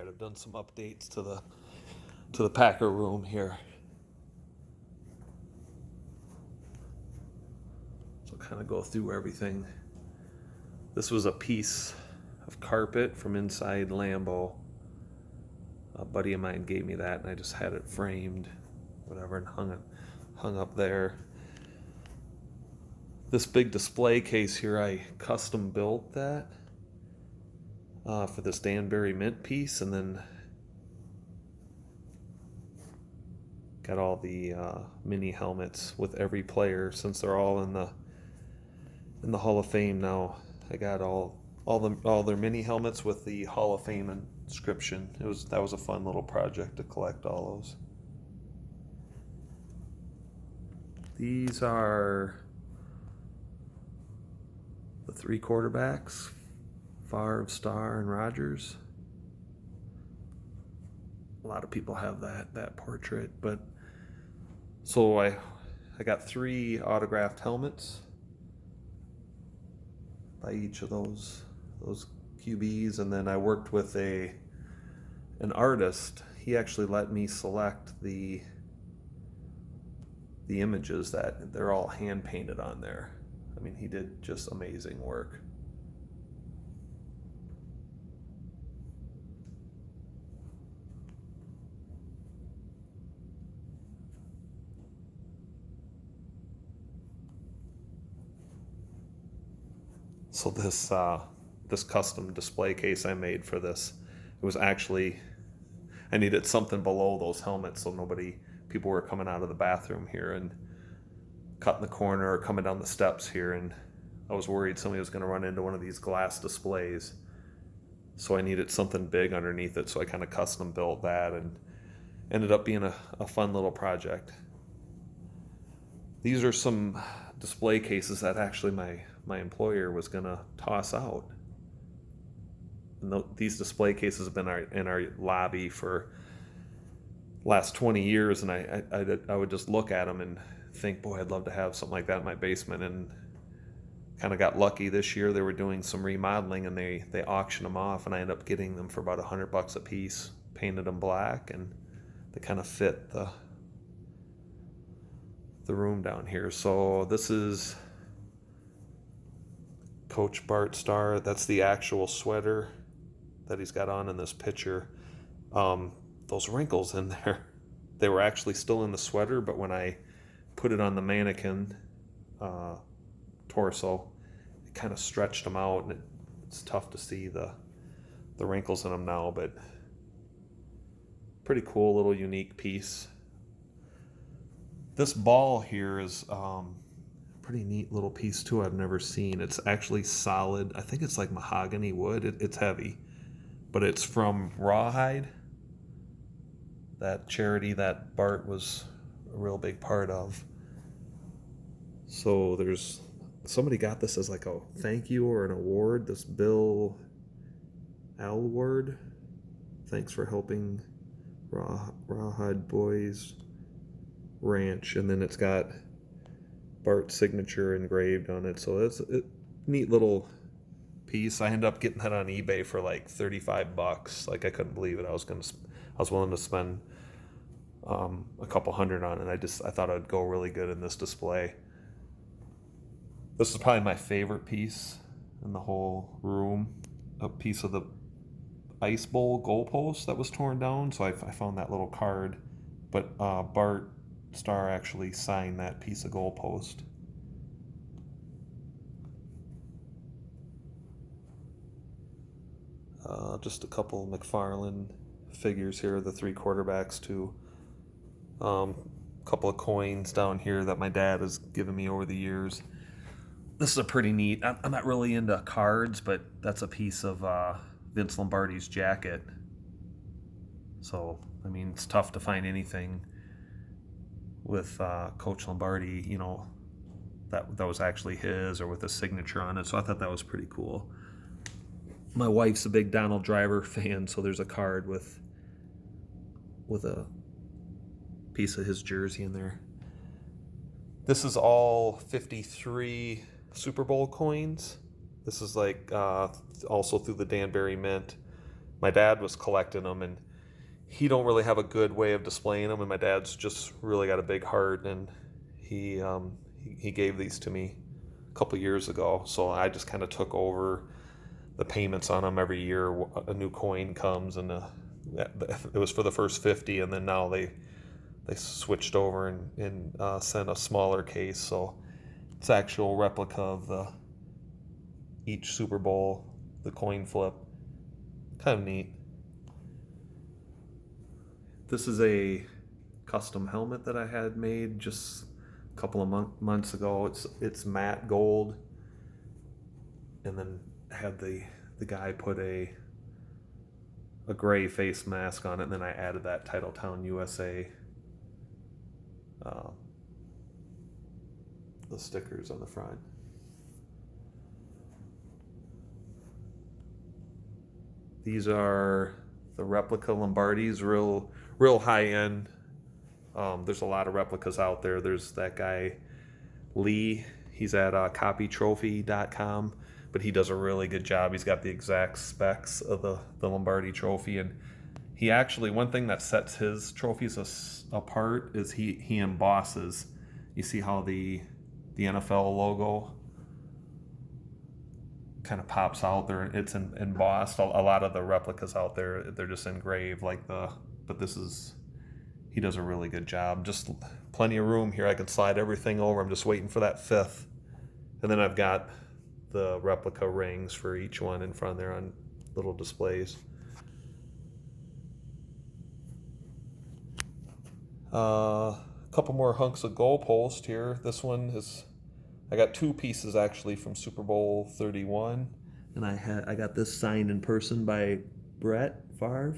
I've done some updates to the Packer room here. So kind of go through everything. This was a piece of carpet from inside Lambeau. A buddy of mine gave me that, and I just had it framed, whatever, and hung up there. This big display case here, I custom built that for this Danbury Mint piece, and then got all the mini helmets with every player since they're all in the Hall of Fame now. I got all their mini helmets with the Hall of Fame inscription. That was a fun little project to collect all those. These are the three quarterbacks, Favre, Starr, and Rodgers. A lot of people have that portrait, but so I got 3 autographed helmets by each of those QBs, and then I worked with an artist. He actually let me select the images that they're all hand painted on there. I mean, he did just amazing work. So this custom display case I made for this, it was actually, I needed something below those helmets so people were coming out of the bathroom here and cutting the corner or coming down the steps here, and I was worried somebody was going to run into one of these glass displays. So I needed something big underneath it, so I kind of custom built that, and ended up being a fun little project. These are some display cases that actually my employer was going to toss out. And these display cases have been in our lobby for last 20 years, and I would just look at them and think, boy, I'd love to have something like that in my basement. And kind of got lucky this year. They were doing some remodeling, and they auctioned them off, and I ended up getting them for about $100 a piece, painted them black, and they kind of fit the room down here. So this is Coach Bart Starr. That's the actual sweater that he's got on in this picture. Those wrinkles in there, they were actually still in the sweater, but when I put it on the mannequin torso, it kind of stretched them out, and it's tough to see the wrinkles in them now, but pretty cool little unique piece. This ball here is pretty neat little piece too. I've never seen. It's actually solid. I think it's like mahogany wood. It's heavy, but it's from Rawhide, that charity that Bart was a real big part of. So somebody got this as like a thank you or an award. This Bill Alward, thanks for helping Rawhide Boys Ranch, and then it's got Bart's signature engraved on it. So it's a neat little piece. I ended up getting that on eBay for like $35. Like, I couldn't believe it. I was willing to spend a couple hundred on it. I thought it would go really good in this display. This is probably my favorite piece in the whole room. A piece of the ice bowl goalpost that was torn down. So I found that little card, but Bart Starr actually signed that piece of goalpost. Just a couple McFarlane figures here, the 3 quarterbacks too. Couple of coins down here that my dad has given me over the years. This is a pretty neat, I'm not really into cards, but that's a piece of Vince Lombardi's jacket. So, I mean, it's tough to find anything with Coach Lombardi, that was actually his or with a signature on it. So I thought that was pretty cool. My wife's a big Donald Driver fan, so there's a card with a piece of his jersey in there. This is all 53 Super Bowl coins. This is like also through the Danbury Mint. my dad was collecting them, and he don't really have a good way of displaying them, and my dad's just really got a big heart, and he gave these to me a couple years ago, so I just kind of took over the payments on them every year. A new coin comes, and it was for the first 50, and then now they switched over and sent a smaller case, so it's actual replica of each Super Bowl, the coin flip. Kind of neat. This is a custom helmet that I had made just a couple of months ago. It's matte gold, and then had the guy put a gray face mask on it, and then I added that Titletown USA, the stickers on the front. These are the replica Lombardis, real high end. There's a lot of replicas out there. There's that guy Lee. He's at copytrophy.com, but he does a really good job. He's got the exact specs of the Lombardi trophy, and he actually, one thing that sets his trophies apart is he embosses. You see how the NFL logo kind of pops out there. It's embossed. A lot of the replicas out there, they're just engraved but this is, he does a really good job. Just plenty of room here. I can slide everything over. I'm just waiting for that fifth. And then I've got the replica rings for each one in front there on little displays. A couple more hunks of goalpost here. This one is, I got two pieces actually from Super Bowl 31, and I got this signed in person by Brett Favre.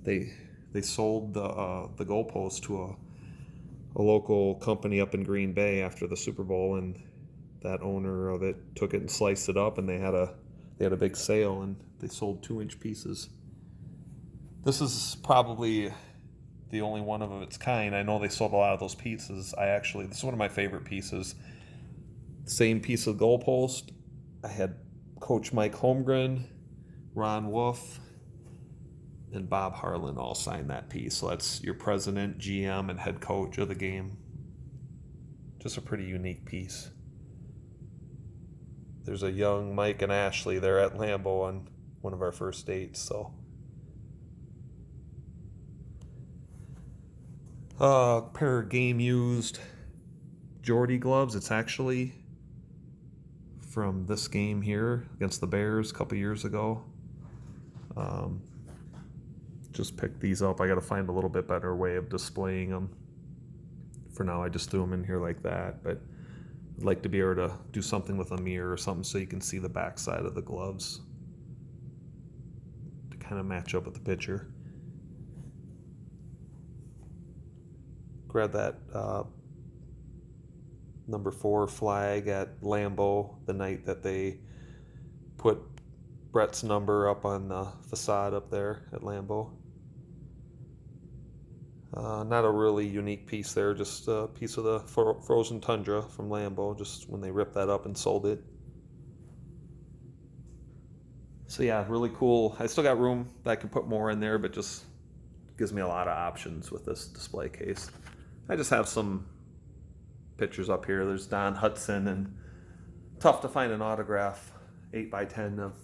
They sold the goalpost to a local company up in Green Bay after the Super Bowl, and that owner of it took it and sliced it up, and they had a big sale, and they sold 2-inch pieces. This is probably the only one of its kind. I know they sold a lot of those pieces. This is one of my favorite pieces. Same piece of goalpost. I had Coach Mike Holmgren, Ron Wolf, and Bob Harlan all sign that piece. So that's your president, GM, and head coach of the game. Just a pretty unique piece. There's a young Mike and Ashley there at Lambeau on one of our first dates. So pair of game used Jordy gloves. It's actually from this game here against the Bears a couple years ago. Just picked these up. I got to find a little bit better way of displaying them. For now, I just threw them in here like that, but I'd like to be able to do something with a mirror or something so you can see the back side of the gloves to kind of match up with the picture. Grab that number 4 flag at Lambeau the night that they put Brett's number up on the facade up there at Lambeau. Not a really unique piece there, just a piece of the frozen tundra from Lambeau, just when they ripped that up and sold it. So yeah, really cool. I still got room that I can put more in there, but just gives me a lot of options with this display case. I just have some pictures up here. There's Don Hudson, and tough to find an autograph 8x10 of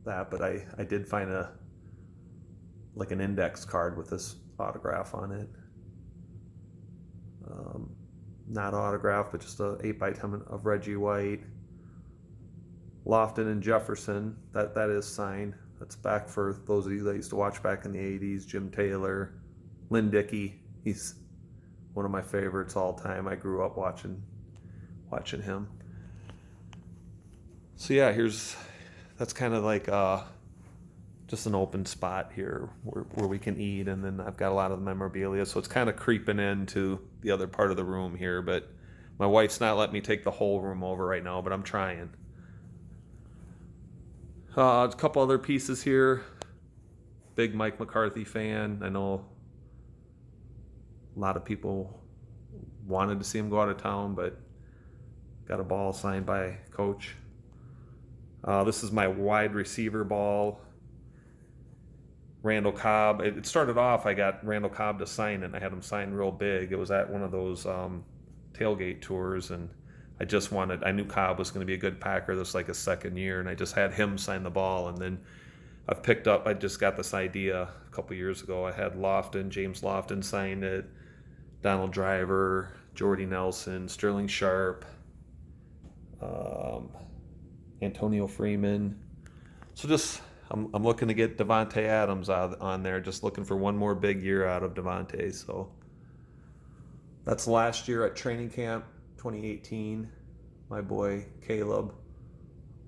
that, but I did find an index card with this autograph on it. Not autographed, but just a 8x10 of Reggie White. Lofton and Jefferson, that is signed. That's back for those of you that used to watch back in the 80s. Jim Taylor, Lynn Dickey. He's one of my favorites all time. I grew up watching him. So yeah, that's kind of like just an open spot here where we can eat, and then I've got a lot of the memorabilia, so it's kind of creeping into the other part of the room here, but my wife's not letting me take the whole room over right now, but I'm trying. A couple other pieces here. Big Mike McCarthy fan. I know a lot of people wanted to see him go out of town, but got a ball signed by Coach. This is my wide receiver ball. Randall Cobb. It started off, I got Randall Cobb to sign it, and I had him sign real big. It was at one of those tailgate tours, and I knew Cobb was going to be a good Packer. This was like his second year, and I just had him sign the ball. And then I just got this idea a couple years ago. I had James Lofton signed it, Donald Driver, Jordy Nelson, Sterling Sharp, Antonio Freeman. So I'm looking to get Devontae Adams on there, just looking for one more big year out of Devontae. So that's last year at training camp, 2018. My boy Caleb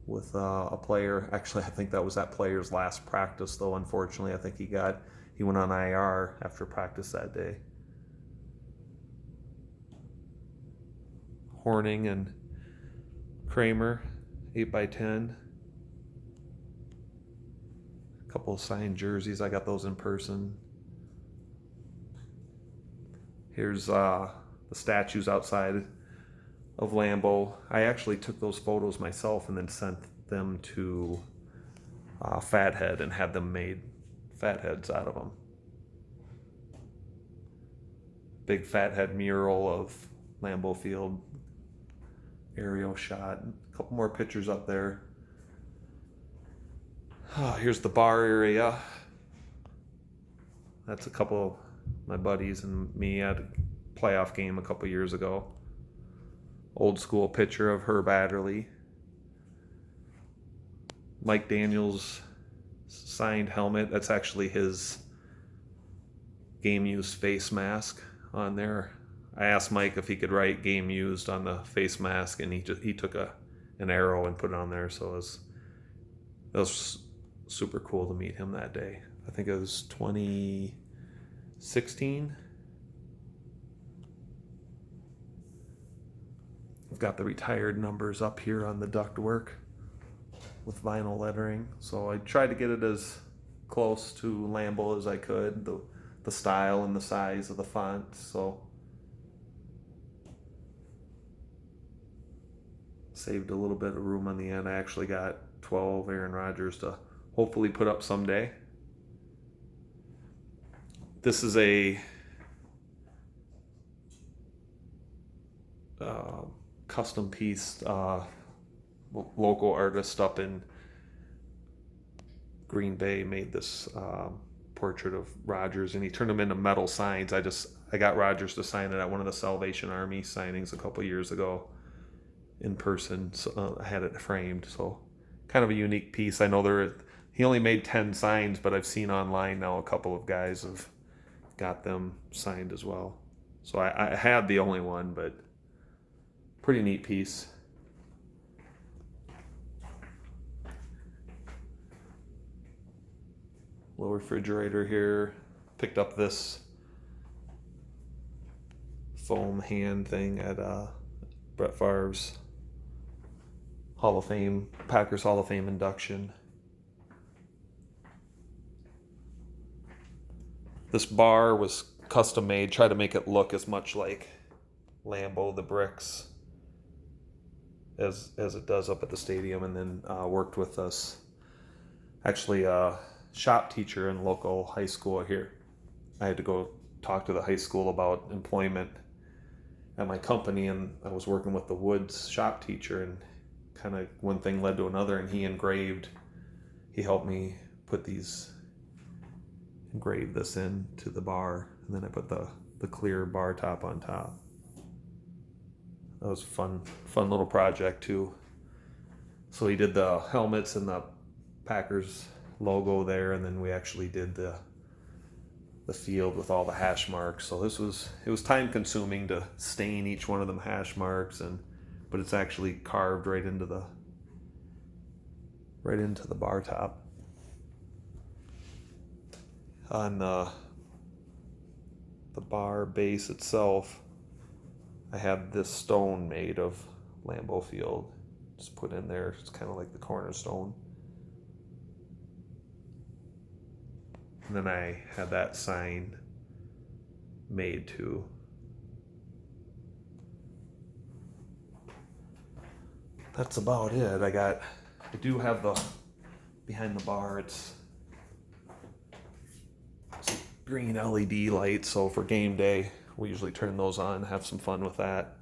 with a player. Actually, I think that was that player's last practice, though. Unfortunately, I think he went on IR after practice that day. Horning and Kramer, 8x10. A couple of signed jerseys. I got those in person. Here's the statues outside of Lambeau. I actually took those photos myself and then sent them to Fathead and had them made fatheads out of them. Big Fathead mural of Lambeau Field. Aerial shot. A couple more pictures up there. Oh, here's the bar area. That's a couple of my buddies and me at a playoff game a couple years ago. Old school picture of Herb Adderley. Mike Daniels signed helmet. That's actually his game used face mask on there. I asked Mike if he could write game used on the face mask, and he took an arrow and put it on there. So it was super cool to meet him that day. I think it was 2016. I've got the retired numbers up here on the ductwork with vinyl lettering. So I tried to get it as close to Lambeau as I could, the style and the size of the font. So saved a little bit of room on the end. I actually got 12 Aaron Rodgers to hopefully put up someday. This is a custom piece, local artist up in Green Bay made this portrait of Rodgers, and he turned them into metal signs. I got Rodgers to sign it at one of the Salvation Army signings a couple years ago in person. So, I had it framed, so kind of a unique piece. I know he only made 10 signs, but I've seen online now a couple of guys have got them signed as well. So I had the only one, but pretty neat piece. Little refrigerator here. Picked up this foam hand thing at Brett Favre's Packers Hall of Fame induction. This bar was custom made, tried to make it look as much like Lambeau, the bricks, as it does up at the stadium, and then worked with us. Actually, a shop teacher in local high school here. I had to go talk to the high school about employment at my company, and I was working with the Woods shop teacher, and kind of one thing led to another, and he helped me engrave this into the bar, and then I put the clear bar top on top. That was a fun little project too. So he did the helmets and the Packers logo there, and then we actually did the field with all the hash marks. So it was time consuming to stain each one of them hash marks, but it's actually carved right into the bar top. On the bar base itself, I have this stone made of Lambeau Field. Just put in there. It's kind of like the cornerstone. And then I had that sign made too. That's about it. I do have behind the bar, it's green LED lights, so for game day, we usually turn those on, have some fun with that.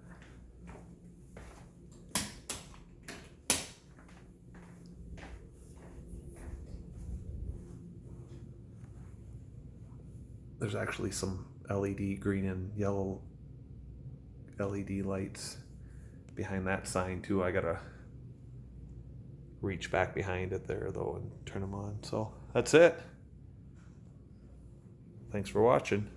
There's actually some LED green and yellow LED lights behind that sign too. I gotta reach back behind it there though and turn them on. So that's it. Thanks for watching.